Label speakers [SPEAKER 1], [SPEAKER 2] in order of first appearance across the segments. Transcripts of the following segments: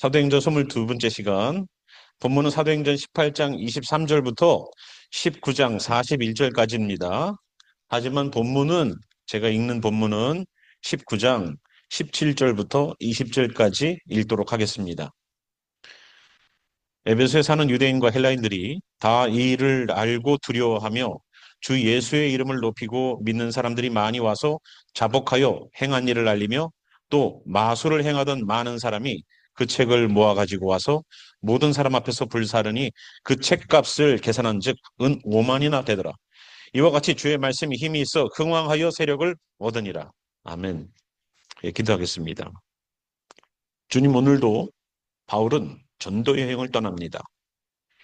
[SPEAKER 1] 사도행전 22번째 시간. 본문은 사도행전 18장 23절부터 19장 41절까지입니다. 하지만 본문은, 제가 읽는 본문은 19장 17절부터 20절까지 읽도록 하겠습니다. 에베소에 사는 유대인과 헬라인들이 다 이 일을 알고 두려워하며 주 예수의 이름을 높이고 믿는 사람들이 많이 와서 자복하여 행한 일을 알리며 또 마술을 행하던 많은 사람이 그 책을 모아 가지고 와서 모든 사람 앞에서 불사르니 그 책값을 계산한 즉 은 5만이나 되더라. 이와 같이 주의 말씀이 힘이 있어 흥왕하여 세력을 얻으니라. 아멘. 예, 기도하겠습니다. 주님, 오늘도 바울은 전도 여행을 떠납니다.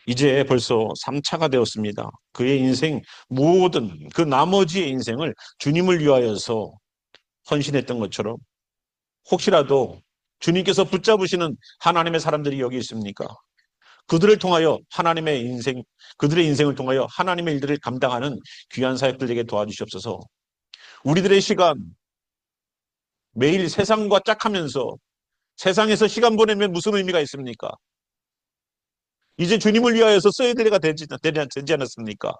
[SPEAKER 1] 이제 벌써 3차가 되었습니다. 그의 인생 모든 그 나머지의 인생을 주님을 위하여서 헌신했던 것처럼 혹시라도 주님께서 붙잡으시는 하나님의 사람들이 여기 있습니까? 그들을 통하여 하나님의 인생, 그들의 인생을 통하여 하나님의 일들을 감당하는 귀한 사역들에게 도와주시옵소서. 우리들의 시간, 매일 세상과 짝하면서 세상에서 시간 보내면 무슨 의미가 있습니까? 이제 주님을 위하여서 써야 될 때가 되지 않았습니까?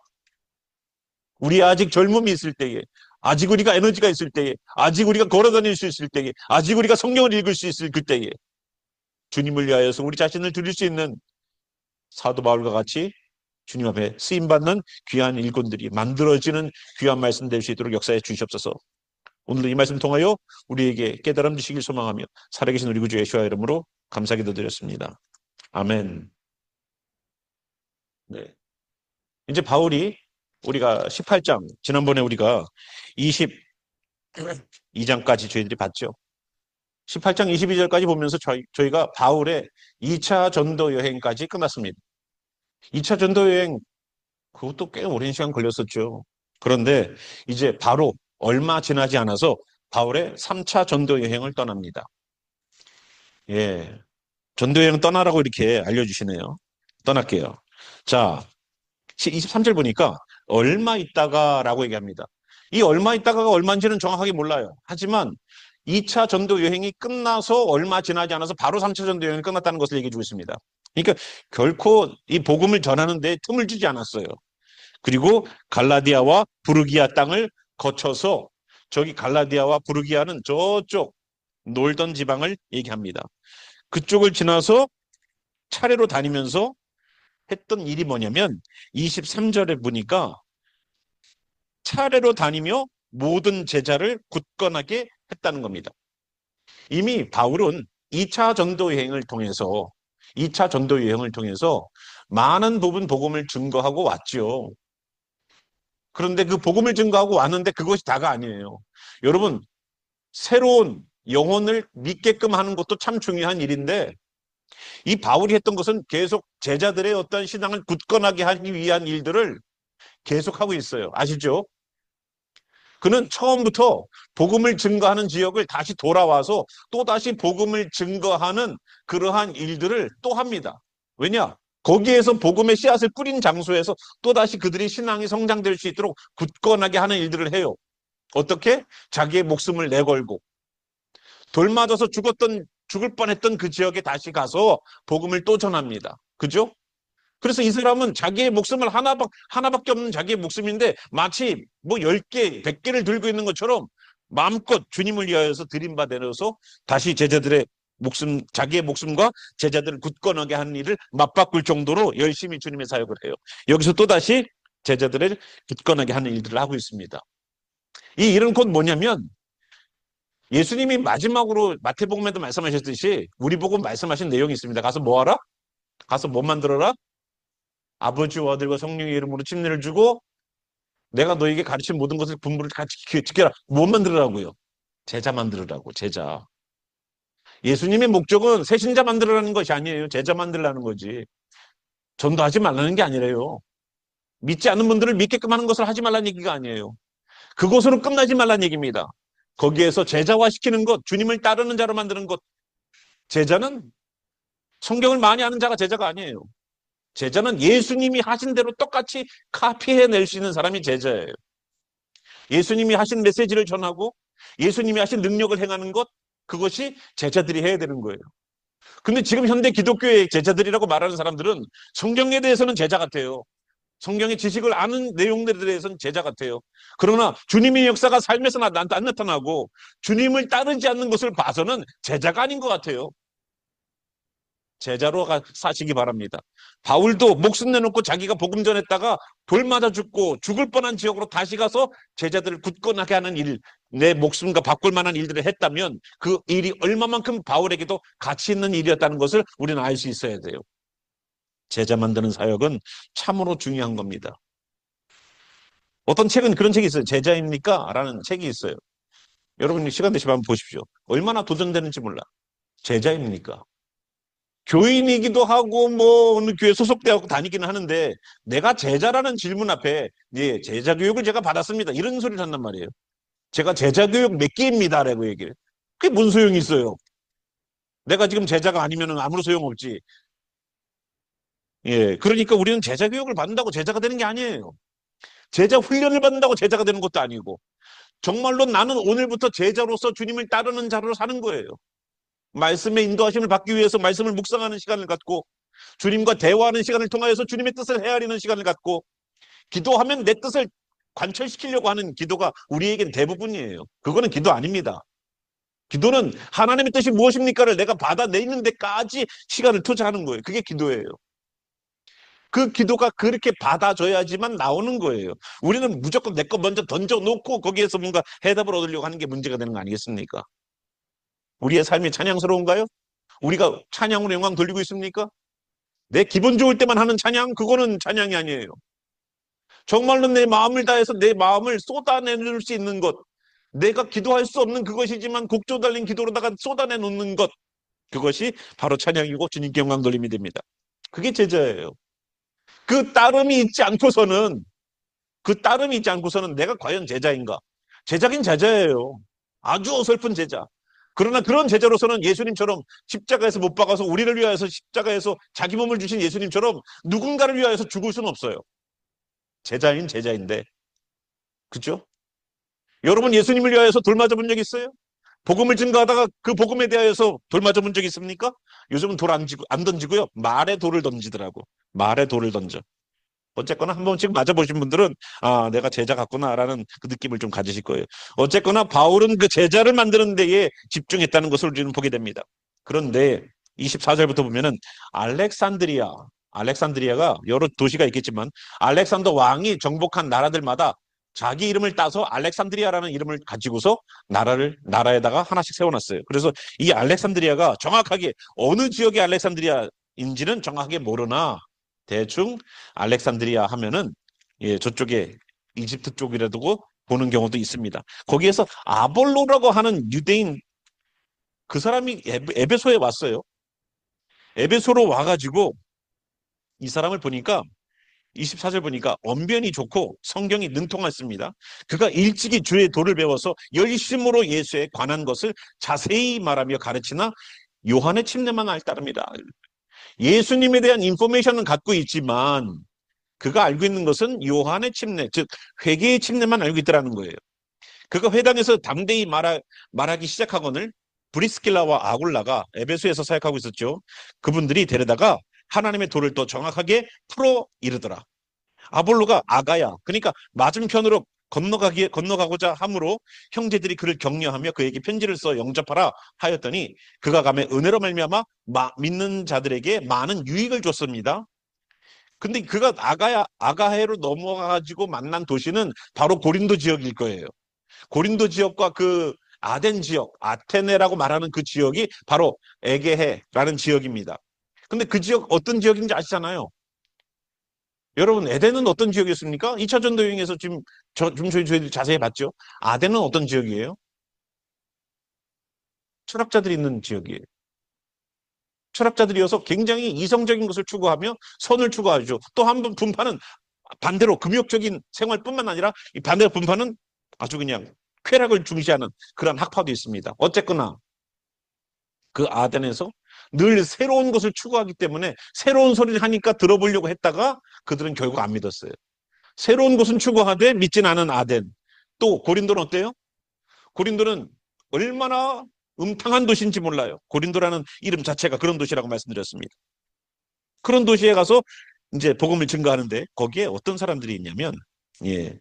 [SPEAKER 1] 우리 아직 젊음이 있을 때에, 아직 우리가 에너지가 있을 때에, 아직 우리가 걸어다닐 수 있을 때에, 아직 우리가 성경을 읽을 수 있을 그때에 주님을 위하여서 우리 자신을 드릴 수 있는 사도 바울과 같이 주님 앞에 쓰임받는 귀한 일꾼들이 만들어지는 귀한 말씀 될 수 있도록 역사해 주시옵소서. 오늘도 이 말씀 통하여 우리에게 깨달음 주시길 소망하며 살아계신 우리 구주 예수와 이름으로 감사 기도드렸습니다. 아멘. 네. 이제 바울이 우리가 18장, 지난번에 우리가 22장까지 저희들이 봤죠. 18장 22절까지 보면서 저희가 바울의 2차 전도 여행까지 끝났습니다. 2차 전도 여행, 그것도 꽤 오랜 시간 걸렸었죠. 그런데 이제 바로 얼마 지나지 않아서 바울의 3차 전도 여행을 떠납니다. 예. 전도 여행 떠나라고 이렇게 알려주시네요. 떠날게요. 자, 23절 보니까 얼마 있다가라고 얘기합니다. 이 얼마 있다가가 얼마인지는 정확하게 몰라요. 하지만 2차 전도 여행이 끝나서 얼마 지나지 않아서 바로 3차 전도 여행이 끝났다는 것을 얘기해 주고 있습니다. 그러니까 결코 이 복음을 전하는 데 틈을 주지 않았어요. 그리고 갈라디아와 부르기아 땅을 거쳐서, 저기 갈라디아와 부르기아는 저쪽 놀던 지방을 얘기합니다. 그쪽을 지나서 차례로 다니면서 했던 일이 뭐냐면 23절에 보니까 차례로 다니며 모든 제자를 굳건하게 했다는 겁니다. 이미 바울은 2차 전도 여행을 통해서 많은 부분 복음을 증거하고 왔죠. 그런데 그 복음을 증거하고 왔는데 그것이 다가 아니에요. 여러분, 새로운 영혼을 믿게끔 하는 것도 참 중요한 일인데, 이 바울이 했던 것은 계속 제자들의 어떤 신앙을 굳건하게 하기 위한 일들을 계속하고 있어요. 아시죠? 그는 처음부터 복음을 증거하는 지역을 다시 돌아와서 또다시 복음을 증거하는 그러한 일들을 또 합니다. 왜냐? 거기에서 복음의 씨앗을 뿌린 장소에서 또다시 그들이 신앙이 성장될 수 있도록 굳건하게 하는 일들을 해요. 어떻게? 자기의 목숨을 내걸고 돌 맞아서 죽을 뻔했던 그 지역에 다시 가서 복음을 또 전합니다. 그죠? 그래서 이 사람은 자기의 목숨을 하나밖에 없는 자기의 목숨인데 마치 뭐 10개, 100개를 들고 있는 것처럼 마음껏 주님을 위하여서 들임받아서 다시 자기의 목숨과 제자들을 굳건하게 하는 일을 맞바꿀 정도로 열심히 주님의 사역을 해요. 여기서 또다시 제자들을 굳건하게 하는 일들을 하고 있습니다. 이 일은 곧 뭐냐면, 예수님이 마지막으로 마태복음에도 말씀하셨듯이 우리 보고 말씀하신 내용이 있습니다. 가서 뭐 하라? 가서 뭐 만들어라? 아버지와 아들과 성령의 이름으로 침례를 주고 내가 너에게 가르친 모든 것을 분부를 다 지켜라. 뭐 만들으라고요? 제자 만들으라고. 제자. 예수님의 목적은 새신자 만들으라는 것이 아니에요. 제자 만들라는 거지. 전도하지 말라는 게 아니래요. 믿지 않는 분들을 믿게끔 하는 것을 하지 말라는 얘기가 아니에요. 그것으로 끝나지 말라는 얘기입니다. 거기에서 제자화시키는 것, 주님을 따르는 자로 만드는 것. 제자는 성경을 많이 아는 자가 제자가 아니에요. 제자는 예수님이 하신 대로 똑같이 카피해낼 수 있는 사람이 제자예요. 예수님이 하신 메시지를 전하고 예수님이 하신 능력을 행하는 것, 그것이 제자들이 해야 되는 거예요. 근데 지금 현대 기독교의 제자들이라고 말하는 사람들은 성경에 대해서는 제자 같아요. 성경의 지식을 아는 내용들에 대해서는 제자 같아요. 그러나 주님의 역사가 삶에서 안 나타나고 주님을 따르지 않는 것을 봐서는 제자가 아닌 것 같아요. 제자로 사시기 바랍니다. 바울도 목숨 내놓고 자기가 복음 전했다가 돌 맞아 죽고 죽을 뻔한 지역으로 다시 가서 제자들을 굳건하게 하는 일, 내 목숨과 바꿀 만한 일들을 했다면 그 일이 얼마만큼 바울에게도 가치 있는 일이었다는 것을 우리는 알 수 있어야 돼요. 제자 만드는 사역은 참으로 중요한 겁니다. 어떤 책은 그런 책이 있어요. 제자입니까? 라는 책이 있어요. 여러분 시간 되시면 한번 보십시오. 얼마나 도전되는지 몰라. 제자입니까? 교인이기도 하고 뭐 어느 교회 소속되어 다니기는 하는데 내가 제자라는 질문 앞에 예, 제자 교육을 제가 받았습니다. 이런 소리를 한단 말이에요. 제가 제자 교육 몇 개입니다라고 얘기를. 그게 뭔 소용이 있어요? 내가 지금 제자가 아니면 아무런 소용없지. 예, 그러니까 우리는 제자 교육을 받는다고 제자가 되는 게 아니에요. 제자 훈련을 받는다고 제자가 되는 것도 아니고 정말로 나는 오늘부터 제자로서 주님을 따르는 자로 사는 거예요. 말씀의 인도하심을 받기 위해서 말씀을 묵상하는 시간을 갖고 주님과 대화하는 시간을 통하여서 주님의 뜻을 헤아리는 시간을 갖고 기도하면 내 뜻을 관철시키려고 하는 기도가 우리에겐 대부분이에요. 그거는 기도 아닙니다. 기도는 하나님의 뜻이 무엇입니까를 내가 받아내는 데까지 시간을 투자하는 거예요. 그게 기도예요. 그 기도가 그렇게 받아줘야지만 나오는 거예요. 우리는 무조건 내 거 먼저 던져놓고 거기에서 뭔가 해답을 얻으려고 하는 게 문제가 되는 거 아니겠습니까? 우리의 삶이 찬양스러운가요? 우리가 찬양으로 영광 돌리고 있습니까? 내 기분 좋을 때만 하는 찬양, 그거는 찬양이 아니에요. 정말로 내 마음을 다해서 내 마음을 쏟아내놓을 수 있는 것, 내가 기도할 수 없는 그것이지만 곡조 달린 기도로다가 쏟아내놓는 것, 그것이 바로 찬양이고 주님께 영광 돌림이 됩니다. 그게 제자예요. 그 따름이 있지 않고서는 내가 과연 제자인가? 제자긴 제자예요. 아주 어설픈 제자. 그러나 그런 제자로서는 예수님처럼 십자가에서 못 박아서 우리를 위하여서 십자가에서 자기 몸을 주신 예수님처럼 누군가를 위하여서 죽을 수는 없어요. 제자인 제자인데. 그죠? 여러분 예수님을 위하여서 돌 맞아 본 적 있어요? 복음을 증거하다가 그 복음에 대하여서 돌 맞아 본 적 있습니까? 요즘은 돌 안 던지고요. 말에 돌을 던지더라고. 말에 돌을 던져. 어쨌거나 한 번씩 맞아보신 분들은 아 내가 제자 같구나라는 그 느낌을 좀 가지실 거예요. 어쨌거나 바울은 그 제자를 만드는 데에 집중했다는 것을 우리는 보게 됩니다. 그런데 24절부터 보면은 알렉산드리아가 여러 도시가 있겠지만 알렉산더 왕이 정복한 나라들마다 자기 이름을 따서 알렉산드리아라는 이름을 가지고서 나라에다가 하나씩 세워놨어요. 그래서 이 알렉산드리아가 정확하게 어느 지역의 알렉산드리아인지는 정확하게 모르나 대충 알렉산드리아 하면은 예, 저쪽에 이집트 쪽이라도 보는 경우도 있습니다. 거기에서 아볼로라고 하는 유대인 그 사람이 에베소에 왔어요. 에베소로 와가지고 이 사람을 보니까 24절 보니까 언변이 좋고 성경이 능통했습니다. 그가 일찍이 주의 도를 배워서 열심으로 예수에 관한 것을 자세히 말하며 가르치나 요한의 침례만 알 따릅니다. 예수님에 대한 인포메이션은 갖고 있지만 그가 알고 있는 것은 요한의 침례, 즉 회개의 침례만 알고 있더라는 거예요. 그가 회당에서 담대히 말하기 시작하거늘 브리스킬라와 아굴라가 에베소에서 사역하고 있었죠. 그분들이 데려다가 하나님의 도를 더 정확하게 풀어 이르더라. 아볼로가 아가야, 그러니까 맞은편으로 건너가고자 함으로 형제들이 그를 격려하며 그에게 편지를 써 영접하라 하였더니 그가 가매 은혜로 말미암아 믿는 자들에게 많은 유익을 줬습니다. 근데 그가 아가해로 넘어가가지고 만난 도시는 바로 고린도 지역일 거예요. 고린도 지역과 그 아덴 지역, 아테네라고 말하는 그 지역이 바로 에게해라는 지역입니다. 근데 그 지역 어떤 지역인지 아시잖아요. 여러분 에덴은 어떤 지역이었습니까? 2차 전도 여행에서 지금 저희들이 자세히 봤죠. 아덴은 어떤 지역이에요? 철학자들이 있는 지역이에요. 철학자들이어서 굉장히 이성적인 것을 추구하며 선을 추구하죠. 또 한 번 분파는 반대로 금욕적인 생활뿐만 아니라 이 반대로 분파는 아주 그냥 쾌락을 중시하는 그런 학파도 있습니다. 어쨌거나 그 아덴에서 늘 새로운 것을 추구하기 때문에 새로운 소리를 하니까 들어보려고 했다가 그들은 결국 안 믿었어요. 새로운 것은 추구하되 믿진 않은 아덴. 또 고린도는 어때요? 고린도는 얼마나 음탕한 도시인지 몰라요. 고린도라는 이름 자체가 그런 도시라고 말씀드렸습니다. 그런 도시에 가서 이제 복음을 증거하는데 거기에 어떤 사람들이 있냐면, 예,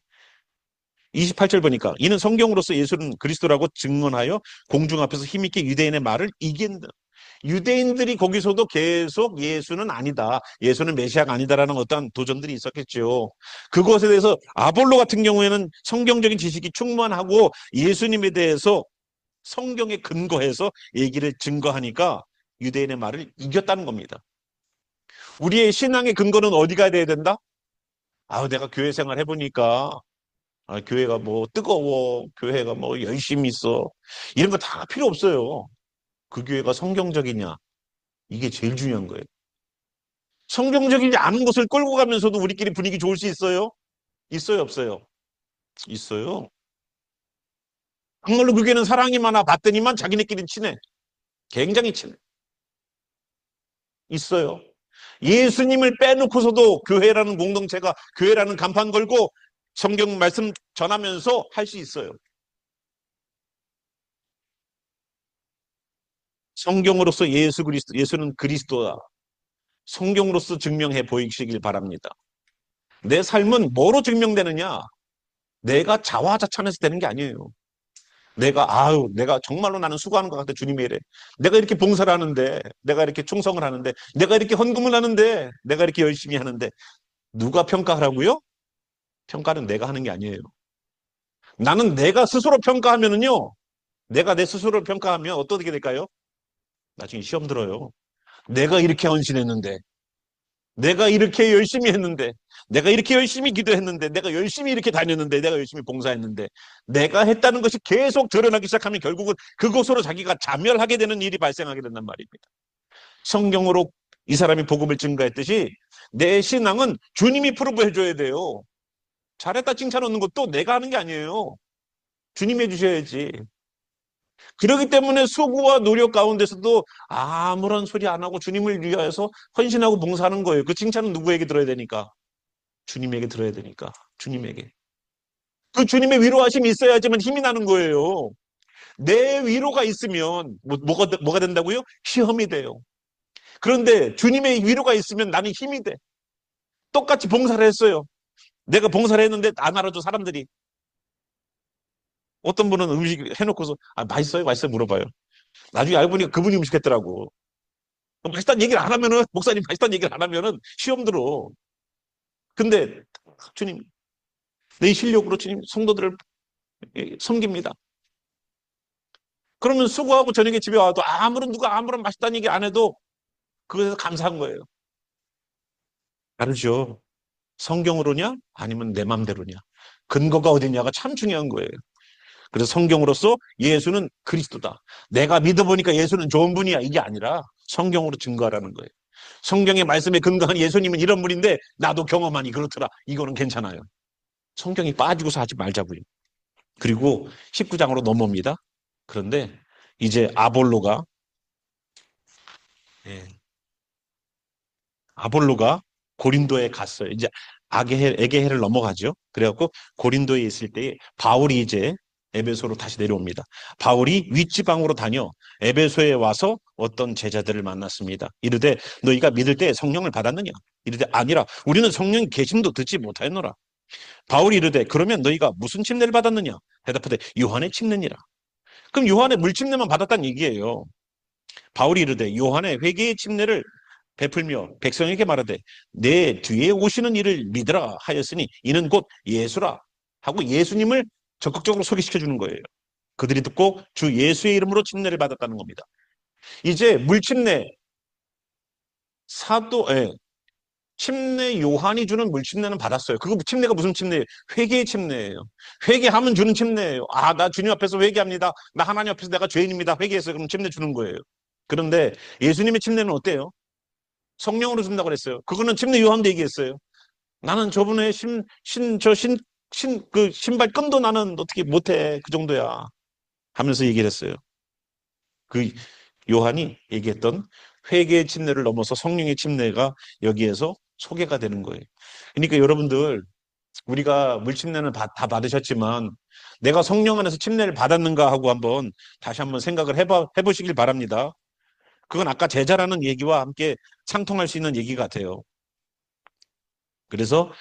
[SPEAKER 1] 28절 보니까 이는 성경으로서 예수는 그리스도라고 증언하여 공중 앞에서 힘있게 유대인의 말을 이긴다. 유대인들이 거기서도 계속 예수는 아니다, 예수는 메시아가 아니다라는 어떤 도전들이 있었겠죠. 그것에 대해서 아볼로 같은 경우에는 성경적인 지식이 충만하고 예수님에 대해서 성경에 근거해서 얘기를 증거하니까 유대인의 말을 이겼다는 겁니다. 우리의 신앙의 근거는 어디가 돼야 된다? 내가 교회 생활 해보니까 교회가 뭐 뜨거워, 교회가 뭐 열심히 있어, 이런 거 다 필요 없어요. 그 교회가 성경적이냐, 이게 제일 중요한 거예요. 성경적이지 않은 것을 끌고 가면서도 우리끼리 분위기 좋을 수 있어요? 있어요, 없어요? 있어요. 정말로 그 교회는 사랑이 많아 봤더니만 자기네끼리 친해. 굉장히 친해. 있어요. 예수님을 빼놓고서도 교회라는 공동체가, 교회라는 간판 걸고 성경 말씀 전하면서 할 수 있어요. 성경으로서 예수는 그리스도다. 성경으로서 증명해 보이시길 바랍니다. 내 삶은 뭐로 증명되느냐? 내가 자화자찬해서 되는 게 아니에요. 내가 정말로 나는 수고하는 것 같아, 주님이 이래. 내가 이렇게 봉사를 하는데, 내가 이렇게 충성을 하는데, 내가 이렇게 헌금을 하는데, 내가 이렇게 열심히 하는데, 누가 평가하라고요? 평가는 내가 하는 게 아니에요. 나는 내가 스스로 평가하면은요, 내가 내 스스로를 평가하면 어떻게 될까요? 나중에 시험 들어요. 내가 이렇게 헌신했는데, 내가 이렇게 열심히 했는데, 내가 이렇게 열심히 기도했는데, 내가 열심히 이렇게 다녔는데, 내가 열심히 봉사했는데, 내가 했다는 것이 계속 드러나기 시작하면 결국은 그것으로 자기가 자멸하게 되는 일이 발생하게 된단 말입니다. 성경으로 이 사람이 복음을 증거했듯이 내 신앙은 주님이 프로브 해줘야 돼요. 잘했다 칭찬 얻는 것도 내가 하는 게 아니에요. 주님이 해주셔야지. 그렇기 때문에 수고와 노력 가운데서도 아무런 소리 안 하고 주님을 위하여서 헌신하고 봉사하는 거예요. 그 칭찬은 누구에게 들어야 되니까? 주님에게 들어야 되니까. 주님에게. 그 주님의 위로하심이 있어야지만 힘이 나는 거예요. 내 위로가 있으면 뭐가 된다고요? 시험이 돼요. 그런데 주님의 위로가 있으면 나는 힘이 돼. 똑같이 봉사를 했어요. 내가 봉사를 했는데 안 알아줘, 사람들이. 어떤 분은 음식 해놓고서 맛있어요? 맛있어요? 물어봐요. 나중에 알고 보니까 그분이 음식 했더라고. 맛있다는 얘기를 안 하면은, 목사님 맛있다는 얘기를 안 하면은 시험 들어. 근데 주님, 내 실력으로 주님 성도들을 섬깁니다. 그러면 수고하고 저녁에 집에 와도 누가 아무런 맛있다는 얘기 안 해도 그것에서 감사한 거예요. 다르죠. 성경으로냐? 아니면 내 맘대로냐? 근거가 어디냐가 참 중요한 거예요. 그래서 성경으로서 예수는 그리스도다. 내가 믿어보니까 예수는 좋은 분이야. 이게 아니라 성경으로 증거하라는 거예요. 성경의 말씀에 근거한 예수님은 이런 분인데 나도 경험하니 그렇더라. 이거는 괜찮아요. 성경이 빠지고서 하지 말자고요. 그리고 19장으로 넘어옵니다. 그런데 이제 예, 아볼로가 고린도에 갔어요. 이제 에게해를 넘어가죠. 그래갖고 고린도에 있을 때 바울이 이제 에베소로 다시 내려옵니다. 바울이 윗지방으로 다녀 에베소에 와서 어떤 제자들을 만났습니다. 이르되 너희가 믿을 때 성령을 받았느냐? 이르되 아니라 우리는 성령 계심도 듣지 못하였노라. 바울이 이르되 그러면 너희가 무슨 침례를 받았느냐? 대답하되 요한의 침례니라. 그럼 요한의 물침례만 받았다는 얘기예요. 바울이 이르되 요한의 회개의 침례를 베풀며 백성에게 말하되 내 뒤에 오시는 이를 믿으라 하였으니 이는 곧 예수라 하고 예수님을 적극적으로 소개시켜 주는 거예요. 그들이 듣고 주 예수의 이름으로 침례를 받았다는 겁니다. 이제 물침례 침례 요한이 주는 물침례는 받았어요. 그거 침례가 무슨 침례예요? 회개의 침례예요. 회개하면 주는 침례예요. 나 주님 앞에서 회개합니다. 나 하나님 앞에서 내가 죄인입니다. 회개해서 그럼 침례 주는 거예요. 그런데 예수님의 침례는 어때요? 성령으로 준다고 그랬어요. 그거는 침례 요한도 얘기했어요. 나는 저번에 그 신발 끈도 나는 어떻게 못해. 그 정도야. 하면서 얘기를 했어요. 그 요한이 얘기했던 회개의 침례를 넘어서 성령의 침례가 여기에서 소개가 되는 거예요. 그러니까 여러분들, 우리가 물침례는 다 받으셨지만 내가 성령 안에서 침례를 받았는가 하고 다시 한번 생각을 해보시길 바랍니다. 그건 아까 제자라는 얘기와 함께 상통할 수 있는 얘기 같아요. 그래서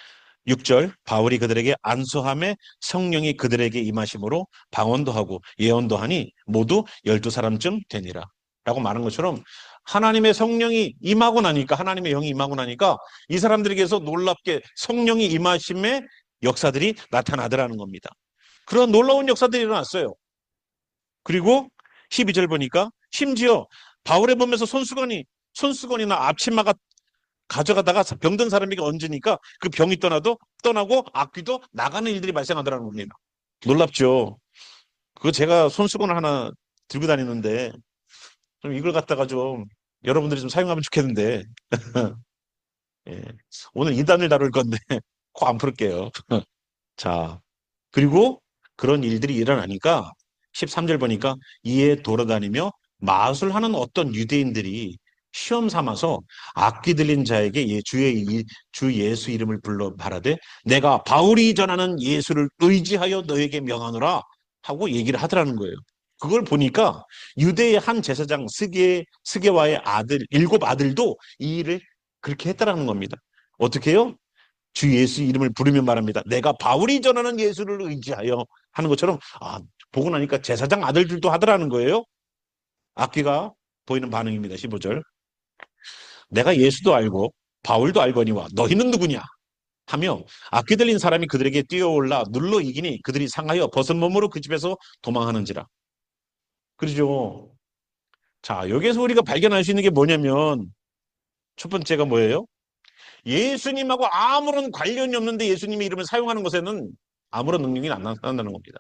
[SPEAKER 1] 6절 바울이 그들에게 안수함에 성령이 그들에게 임하심으로 방언도 하고 예언도 하니 모두 12사람쯤 되니라 라고 말한 것처럼 하나님의 성령이 임하고 나니까 하나님의 영이 임하고 나니까 이 사람들에게서 놀랍게 성령이 임하심의 역사들이 나타나더라는 겁니다. 그런 놀라운 역사들이 일어났어요. 그리고 12절 보니까 심지어 바울의 몸에서 손수건이나 앞치마가 가져가다가 병든 사람에게 얹으니까 그 병이 떠나고 악귀도 나가는 일들이 발생하더라는 겁니다. 놀랍죠? 그거 제가 손수건을 하나 들고 다니는데 좀 이걸 갖다가 좀 여러분들이 좀 사용하면 좋겠는데 예. 오늘 이단을 다룰 건데 코 안 풀을게요. 자, 그리고 그런 일들이 일어나니까 13절 보니까 이에 돌아다니며 마술하는 어떤 유대인들이 시험 삼아서 악기 들린 자에게 주 예수 이름을 불러 말하되 내가 바울이 전하는 예수를 의지하여 너에게 명하노라 하고 얘기를 하더라는 거예요. 그걸 보니까 유대의 한 제사장 스게와의 일곱 아들도 이 일을 그렇게 했다라는 겁니다. 어떻게 해요? 주 예수 이름을 부르면 말합니다. 내가 바울이 전하는 예수를 의지하여 하는 것처럼 보고 나니까 제사장 아들들도 하더라는 거예요. 악기가 보이는 반응입니다. 15절. 내가 예수도 알고 바울도 알거니와 너희는 누구냐? 하며 악기 들린 사람이 그들에게 뛰어올라 눌러 이기니 그들이 상하여 벗은 몸으로 그 집에서 도망하는지라. 그러죠. 자, 여기에서 우리가 발견할 수 있는 게 뭐냐면 첫 번째가 뭐예요? 예수님하고 아무런 관련이 없는데 예수님의 이름을 사용하는 것에는 아무런 능력이 안 나타난다는 겁니다.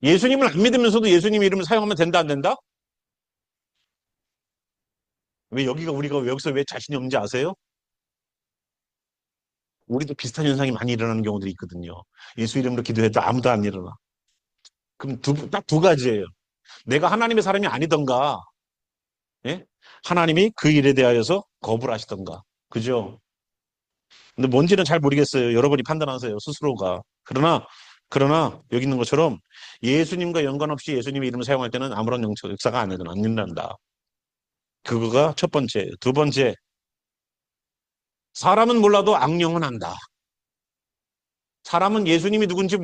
[SPEAKER 1] 예수님을 안 믿으면서도 예수님의 이름을 사용하면 된다, 안 된다? 우리가 여기서 왜 자신이 없는지 아세요? 우리도 비슷한 현상이 많이 일어나는 경우들이 있거든요. 예수 이름으로 기도해도 아무도 안 일어나. 그럼 딱 두 가지예요. 내가 하나님의 사람이 아니던가, 예? 하나님이 그 일에 대하여서 거부를 하시던가. 그죠? 근데 뭔지는 잘 모르겠어요. 여러분이 판단하세요. 스스로가. 그러나 여기 있는 것처럼 예수님과 연관없이 예수님의 이름을 사용할 때는 아무런 역사가 안 일어난다. 그거가 첫 번째. 두 번째, 사람은 몰라도 악령은 안다. 사람은 예수님이 누군지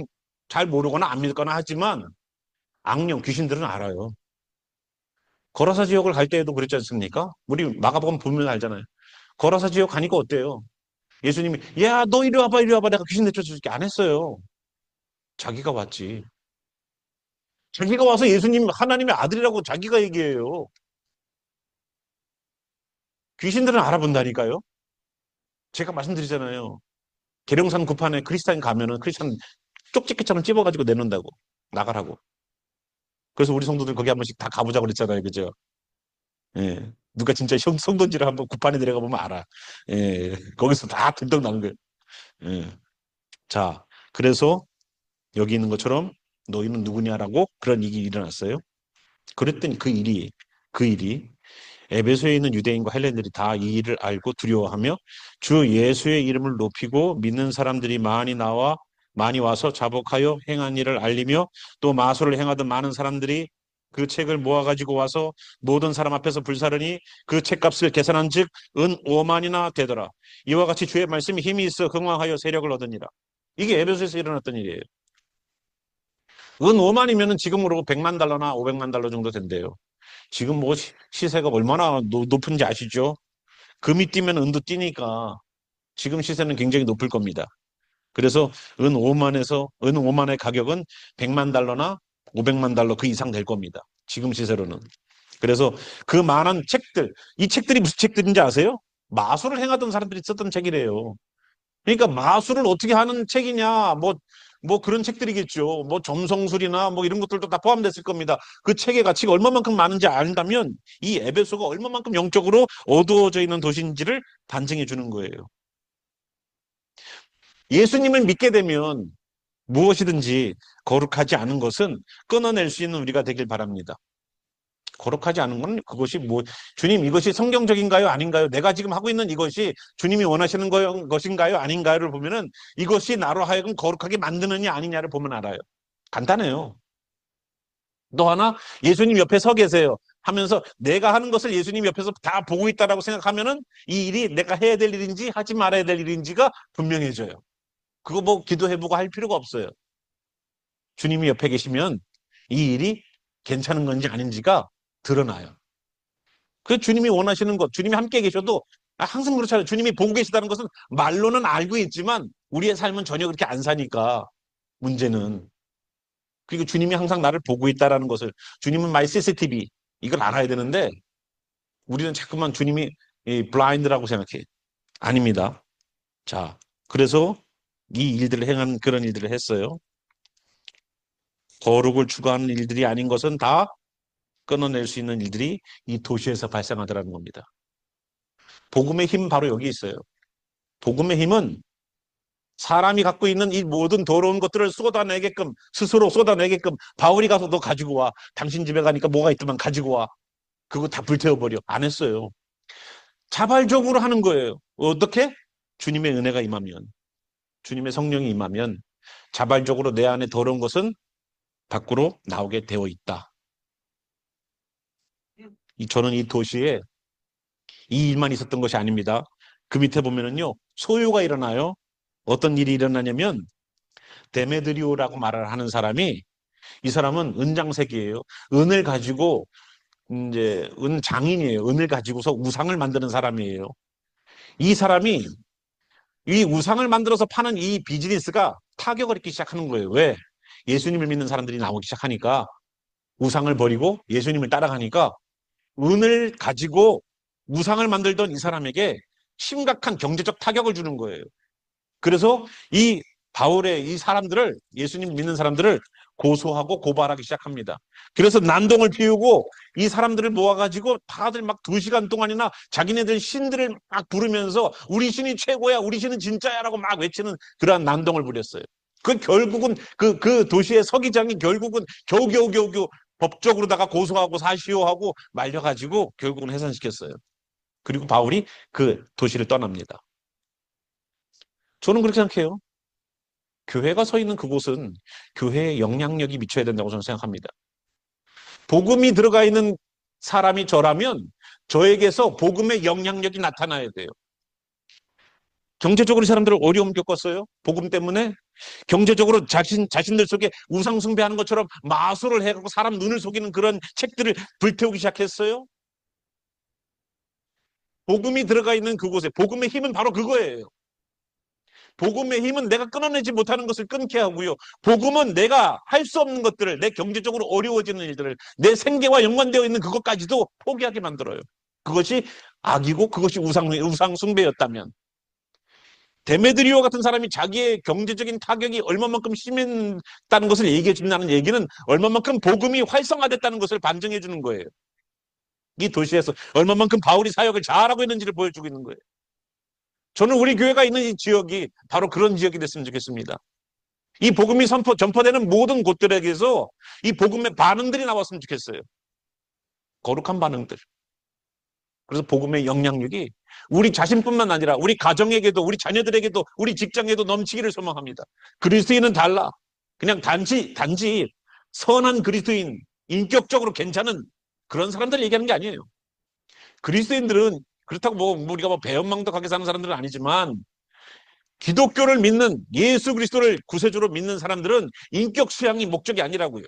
[SPEAKER 1] 잘 모르거나 안 믿거나 하지만 귀신들은 알아요. 거라사 지역을 갈 때에도 그랬지 않습니까? 우리 마가복음 보면 알잖아요. 거라사 지역 가니까 어때요? 예수님이 야, 너 이리 와봐, 이리 와봐. 내가 귀신 내쫓아줄게. 안 했어요. 자기가 왔지. 자기가 와서 예수님 하나님의 아들이라고 자기가 얘기해요. 귀신들은 알아본다니까요. 제가 말씀드리잖아요. 계룡산 구판에 크리스찬 가면은 크리스찬 쪽집게처럼 찝어가지고 내놓는다고. 나가라고. 그래서 우리 성도들 거기 한 번씩 다 가보자고 그랬잖아요. 그죠? 예. 누가 진짜 성도인지를 한번 구판에 내려가 보면 알아. 예. 거기서 다 들떡 나는 거예요. 예. 자, 그래서 여기 있는 것처럼 너희는 누구냐라고 그런 일이 일어났어요. 그랬더니 그 일이 에베소에 있는 유대인과 헬레인들이 다 이 일을 알고 두려워하며 주 예수의 이름을 높이고 믿는 사람들이 많이 와서 자복하여 행한 일을 알리며 또 마술을 행하던 많은 사람들이 그 책을 모아가지고 와서 모든 사람 앞에서 불사르니 그 책값을 계산한 즉 은 5만이나 되더라. 이와 같이 주의 말씀이 힘이 있어 흥왕하여 세력을 얻으니라. 이게 에베소에서 일어났던 일이에요. 은 5만이면 지금으로 100만 달러나 500만 달러 정도 된대요. 지금 뭐 시세가 얼마나 높은지 아시죠? 금이 뛰면 은도 뛰니까 지금 시세는 굉장히 높을 겁니다. 그래서 은 5만의 가격은 100만 달러나 500만 달러 그 이상 될 겁니다. 지금 시세로는. 그래서 그 많은 책들, 이 책들이 무슨 책들인지 아세요? 마술을 행하던 사람들이 썼던 책이래요. 그러니까 마술을 어떻게 하는 책이냐, 뭐 그런 책들이겠죠. 뭐 점성술이나 뭐 이런 것들도 다 포함됐을 겁니다. 그 책의 가치가 얼마만큼 많은지 안다면 이 에베소가 얼마만큼 영적으로 어두워져 있는 도시인지를 반증해 주는 거예요. 예수님을 믿게 되면 무엇이든지 거룩하지 않은 것은 끊어낼 수 있는 우리가 되길 바랍니다. 거룩하지 않은 건 그것이 뭐 주님 이것이 성경적인가요? 아닌가요? 내가 지금 하고 있는 이것이 주님이 원하시는 것인가요? 아닌가요를 보면은 이것이 나로 하여금 거룩하게 만드느냐 아니냐를 보면 알아요. 간단해요. 또 하나 예수님 옆에 서 계세요 하면서 내가 하는 것을 예수님 옆에서 다 보고 있다라고 생각하면은 이 일이 내가 해야 될 일인지 하지 말아야 될 일인지가 분명해져요. 그거 뭐 기도해보고 할 필요가 없어요. 주님이 옆에 계시면 이 일이 괜찮은 건지 아닌지가 드러나요. 그 주님이 원하시는 것, 주님이 함께 계셔도 항상 그렇잖아요. 주님이 보고 계시다는 것은 말로는 알고 있지만 우리의 삶은 전혀 그렇게 안 사니까 문제는. 그리고 주님이 항상 나를 보고 있다는 것을, 주님은 my CCTV 이걸 알아야 되는데 우리는 자꾸만 주님이 블라인드라고 생각해. 아닙니다. 자, 그래서 이 일들을 행한 그런 일들을 했어요. 거룩을 추구하는 일들이 아닌 것은 다 끊어낼 수 있는 일들이 이 도시에서 발생하더라는 겁니다. 복음의 힘 바로 여기 있어요. 복음의 힘은 사람이 갖고 있는 이 모든 더러운 것들을 쏟아내게끔, 스스로 쏟아내게끔, 바울이 가서 너 가지고 와. 당신 집에 가니까 뭐가 있더만 가지고 와. 그거 다 불태워버려. 안 했어요. 자발적으로 하는 거예요. 어떻게? 주님의 은혜가 임하면, 주님의 성령이 임하면 자발적으로 내 안에 더러운 것은 밖으로 나오게 되어 있다. 저는 이 도시에 이 일만 있었던 것이 아닙니다. 그 밑에 보면은요, 소요가 일어나요. 어떤 일이 일어나냐면 데메드리오라고 말을 하는 사람이, 이 사람은 은장색이에요. 은을 가지고 이제 은장인이에요. 은을 가지고서 우상을 만드는 사람이에요. 이 사람이 이 우상을 만들어서 파는 이 비즈니스가 타격을 입기 시작하는 거예요. 왜? 예수님을 믿는 사람들이 나오기 시작하니까, 우상을 버리고 예수님을 따라가니까 은을 가지고 우상을 만들던 이 사람에게 심각한 경제적 타격을 주는 거예요. 그래서 이 바울의 이 사람들을, 예수님 믿는 사람들을 고소하고 고발하기 시작합니다. 그래서 난동을 피우고 이 사람들을 모아가지고 다들 막 2시간 동안이나 자기네들 신들을 막 부르면서 우리 신이 최고야, 우리 신은 진짜야라고 막 외치는 그러한 난동을 부렸어요. 그 결국은 그 도시의 서기장이 결국은 겨우겨우 법적으로다가 고소하고 사시효하고 말려가지고 결국은 해산시켰어요. 그리고 바울이 그 도시를 떠납니다. 저는 그렇게 생각해요. 교회가 서 있는 그곳은 교회의 영향력이 미쳐야 된다고 저는 생각합니다. 복음이 들어가 있는 사람이 저라면 저에게서 복음의 영향력이 나타나야 돼요. 경제적으로 이 사람들은 어려움 겪었어요. 복음 때문에. 경제적으로 자신들 속에 우상 숭배하는 것처럼 마술을 해갖고 사람 눈을 속이는 그런 책들을 불태우기 시작했어요. 복음이 들어가 있는 그곳에 복음의 힘은 바로 그거예요. 복음의 힘은 내가 끊어내지 못하는 것을 끊게 하고요. 복음은 내가 할 수 없는 것들을, 내 경제적으로 어려워지는 일들을, 내 생계와 연관되어 있는 그것까지도 포기하게 만들어요. 그것이 악이고 그것이 우상 숭배였다면. 데메드리오 같은 사람이 자기의 경제적인 타격이 얼마만큼 심했다는 것을 얘기해 준다는 얘기는 얼마만큼 복음이 활성화됐다는 것을 반증해 주는 거예요. 이 도시에서 얼마만큼 바울이 사역을 잘하고 있는지를 보여주고 있는 거예요. 저는 우리 교회가 있는 이 지역이 바로 그런 지역이 됐으면 좋겠습니다. 이 복음이 전파되는 모든 곳들에게서 이 복음의 반응들이 나왔으면 좋겠어요. 거룩한 반응들. 그래서 복음의 영향력이 우리 자신뿐만 아니라 우리 가정에게도, 우리 자녀들에게도, 우리 직장에도 넘치기를 소망합니다. 그리스도인은 달라. 그냥 단지 선한 그리스도인, 인격적으로 괜찮은 그런 사람들 얘기하는 게 아니에요. 그리스도인들은 그렇다고 뭐 우리가 뭐 배은망덕하게 사는 사람들은 아니지만, 기독교를 믿는, 예수 그리스도를 구세주로 믿는 사람들은 인격 수양이 목적이 아니라고요.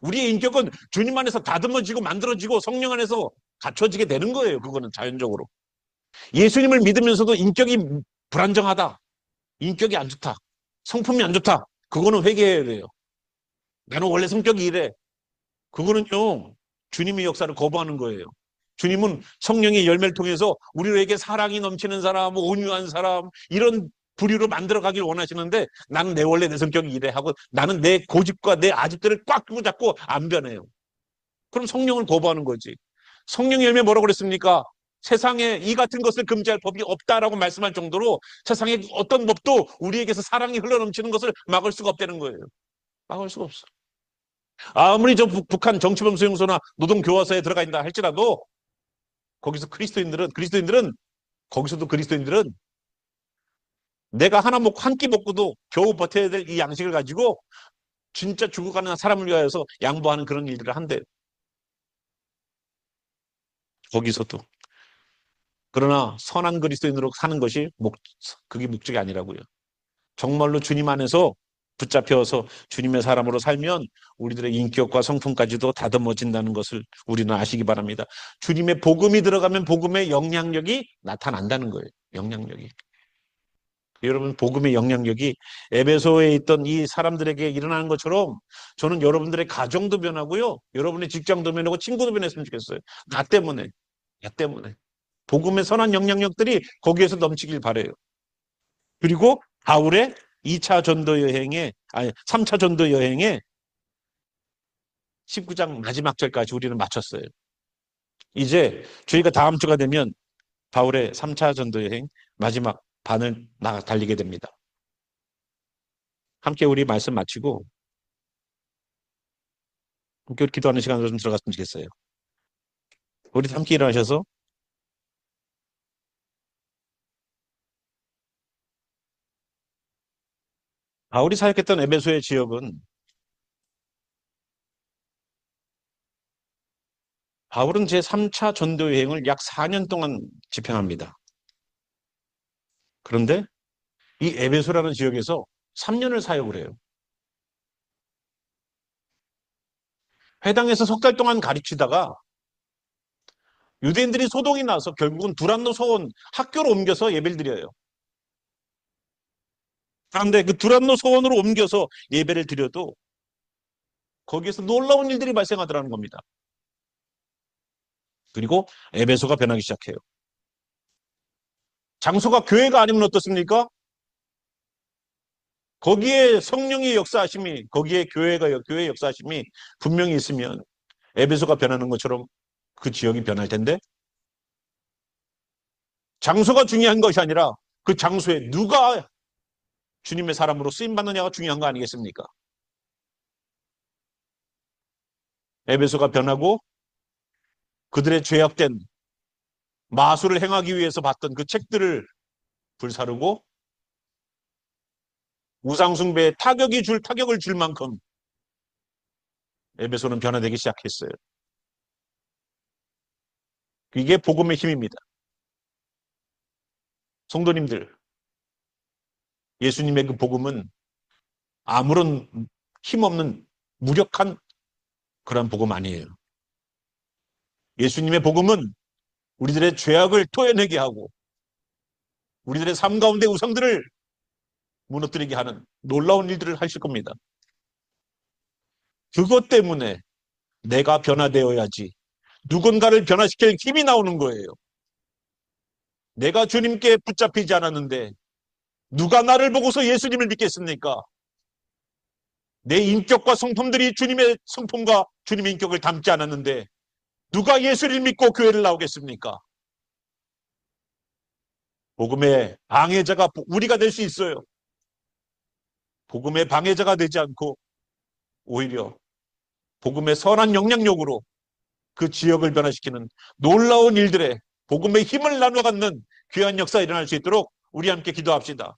[SPEAKER 1] 우리의 인격은 주님 안에서 다듬어지고 만들어지고 성령 안에서 갖춰지게 되는 거예요. 그거는 자연적으로. 예수님을 믿으면서도 인격이 불안정하다, 인격이 안 좋다, 성품이 안 좋다, 그거는 회개해야 돼요. 나는 원래 성격이 이래. 그거는요, 주님의 역사를 거부하는 거예요. 주님은 성령의 열매를 통해서 우리에게 사랑이 넘치는 사람, 온유한 사람, 이런 부류로 만들어가길 원하시는데, 나는 원래 내 성격이 이래 하고 나는 내 고집과 내 아집들을 꽉 두고 잡고 안 변해요. 그럼 성령을 거부하는 거지. 성령의 열매 뭐라고 그랬습니까? 세상에 이 같은 것을 금지할 법이 없다라고 말씀할 정도로 세상에 어떤 법도 우리에게서 사랑이 흘러넘치는 것을 막을 수가 없다는 거예요. 막을 수가 없어. 아무리 저 북한 정치범 수용소나 노동교화소에 들어가 있다 할지라도 거기서 그리스도인들은 거기서도 그리스도인들은 내가 하나 먹고 한 끼 먹고도 겨우 버텨야 될 이 양식을 가지고 진짜 죽어가는 사람을 위하여서 양보하는 그런 일들을 한대. 거기서도. 그러나 선한 그리스도인으로 사는 것이 그게 목적이 아니라고요. 정말로 주님 안에서 붙잡혀서 주님의 사람으로 살면 우리들의 인격과 성품까지도 다듬어진다는 것을 우리는 아시기 바랍니다. 주님의 복음이 들어가면 복음의 영향력이 나타난다는 거예요. 영향력이. 여러분, 복음의 영향력이 에베소에 있던 이 사람들에게 일어나는 것처럼 저는 여러분들의 가정도 변하고요. 여러분의 직장도 변하고 친구도 변했으면 좋겠어요. 나 때문에. 나 때문에. 복음의 선한 영향력들이 거기에서 넘치길 바라요. 그리고 바울의 2차 전도 여행에, 아니, 3차 전도 여행에 19장 마지막 절까지 우리는 마쳤어요. 이제 저희가 다음 주가 되면 바울의 3차 전도 여행 마지막 반을 달리게 됩니다. 함께 우리 말씀 마치고 함께 기도하는 시간으로 좀 들어갔으면 좋겠어요. 우리 함께 일어나셔서 바울이 사역했던 에베소의 지역은 바울은 제3차 전도 여행을 약 4년 동안 집행합니다. 그런데 이 에베소라는 지역에서 3년을 사역을 해요. 회당에서 석 달 동안 가르치다가 유대인들이 소동이 나서 결국은 두란노 소원 학교로 옮겨서 예배를 드려요. 그런데 그 두란노 소원으로 옮겨서 예배를 드려도 거기에서 놀라운 일들이 발생하더라는 겁니다. 그리고 에베소가 변하기 시작해요. 장소가 교회가 아니면 어떻습니까? 거기에 성령의 역사하심이, 거기에 교회의 역사하심이 분명히 있으면 에베소가 변하는 것처럼 그 지역이 변할 텐데, 장소가 중요한 것이 아니라 그 장소에 누가 주님의 사람으로 쓰임받느냐가 중요한 거 아니겠습니까? 에베소가 변하고 그들의 죄악된 마술을 행하기 위해서 봤던 그 책들을 불사르고 우상숭배에 타격을 줄 만큼 에베소는 변화되기 시작했어요. 이게 복음의 힘입니다. 성도님들, 예수님의 그 복음은 아무런 힘없는 무력한 그런 복음 아니에요. 예수님의 복음은 우리들의 죄악을 토해내게 하고 우리들의 삶 가운데 우상들을 무너뜨리게 하는 놀라운 일들을 하실 겁니다. 그것 때문에 내가 변화되어야지 누군가를 변화시킬 힘이 나오는 거예요. 내가 주님께 붙잡히지 않았는데 누가 나를 보고서 예수님을 믿겠습니까? 내 인격과 성품들이 주님의 성품과 주님의 인격을 담지 않았는데 누가 예수를 믿고 교회를 나오겠습니까? 복음의 방해자가 우리가 될 수 있어요. 복음의 방해자가 되지 않고 오히려 복음의 선한 영향력으로 그 지역을 변화시키는 놀라운 일들에 복음의 힘을 나눠 갖는 귀한 역사가 일어날 수 있도록 우리 함께 기도합시다.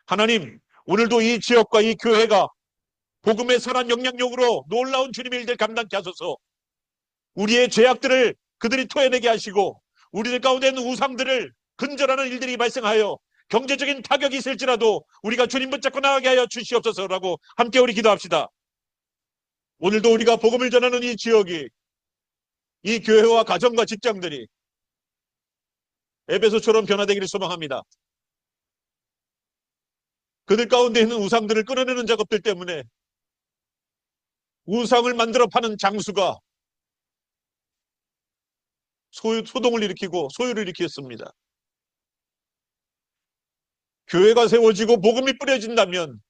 [SPEAKER 1] 하나님, 오늘도 이 지역과 이 교회가 복음의 선한 영향력으로 놀라운 주님의 일들 감당케 하소서. 우리의 죄악들을 그들이 토해내게 하시고 우리들 가운데 있는 우상들을 근절하는 일들이 발생하여 경제적인 타격이 있을지라도 우리가 주님 붙잡고 나가게 하여 주시옵소서라고 함께 우리 기도합시다. 오늘도 우리가 복음을 전하는 이 지역이, 이 교회와 가정과 직장들이 에베소처럼 변화되기를 소망합니다. 그들 가운데 있는 우상들을 끌어내는 작업들 때문에 우상을 만들어 파는 장수가 소동을 일으키고 소유를 일으켰습니다. 교회가 세워지고 복음이 뿌려진다면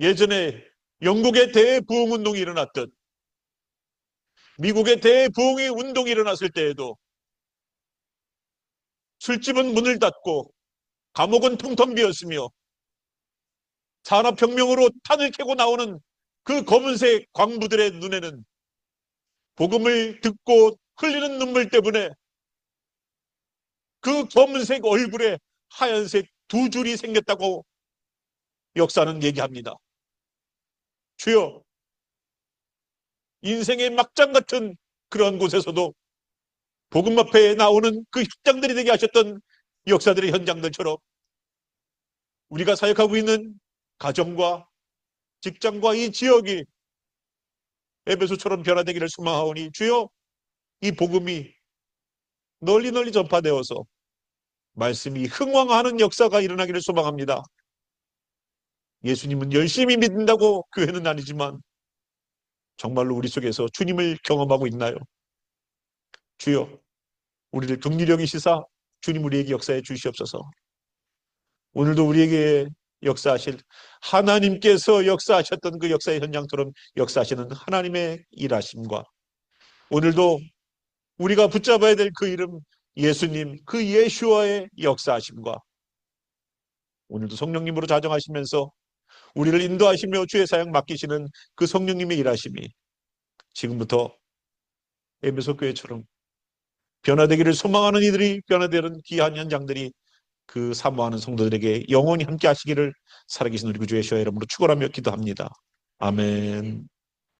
[SPEAKER 1] 예전에 영국의 대부흥운동이 일어났듯 미국의 대부흥의 운동이 일어났을 때에도 술집은 문을 닫고 감옥은 텅텅 비었으며 산업혁명으로 탄을 캐고 나오는 그 검은색 광부들의 눈에는 복음을 듣고 흘리는 눈물 때문에 그 검은색 얼굴에 하얀색 두 줄이 생겼다고 역사는 얘기합니다. 주여, 인생의 막장 같은 그러한 곳에서도 복음 앞에 나오는 그 현장들이 되게 하셨던 역사들의 현장들처럼 우리가 사역하고 있는 가정과 직장과 이 지역이 에베소처럼 변화되기를 소망하오니 주여, 이 복음이 널리 널리 전파되어서 말씀이 흥왕하는 역사가 일어나기를 소망합니다. 예수님은 열심히 믿는다고 교회는 아니지만 정말로 우리 속에서 주님을 경험하고 있나요? 주여, 우리를 긍휼히 여기시사 주님 우리에게 역사해 주시옵소서. 오늘도 우리에게 역사하실 하나님께서 역사하셨던 그 역사의 현장처럼 역사하시는 하나님의 일하심과 오늘도 우리가 붙잡아야 될 그 이름 예수님, 그 예수와의 역사하심과 오늘도 성령님으로 자정하시면서 우리를 인도하시며 주의 사역 맡기시는 그 성령님의 일하심이 지금부터 에베소 교회처럼 변화되기를 소망하는 이들이 변화되는 귀한 현장들이 그 사모하는 성도들에게 영원히 함께 하시기를 살아계신 우리 구주 예수의 이름으로 축원하며 기도합니다. 아멘.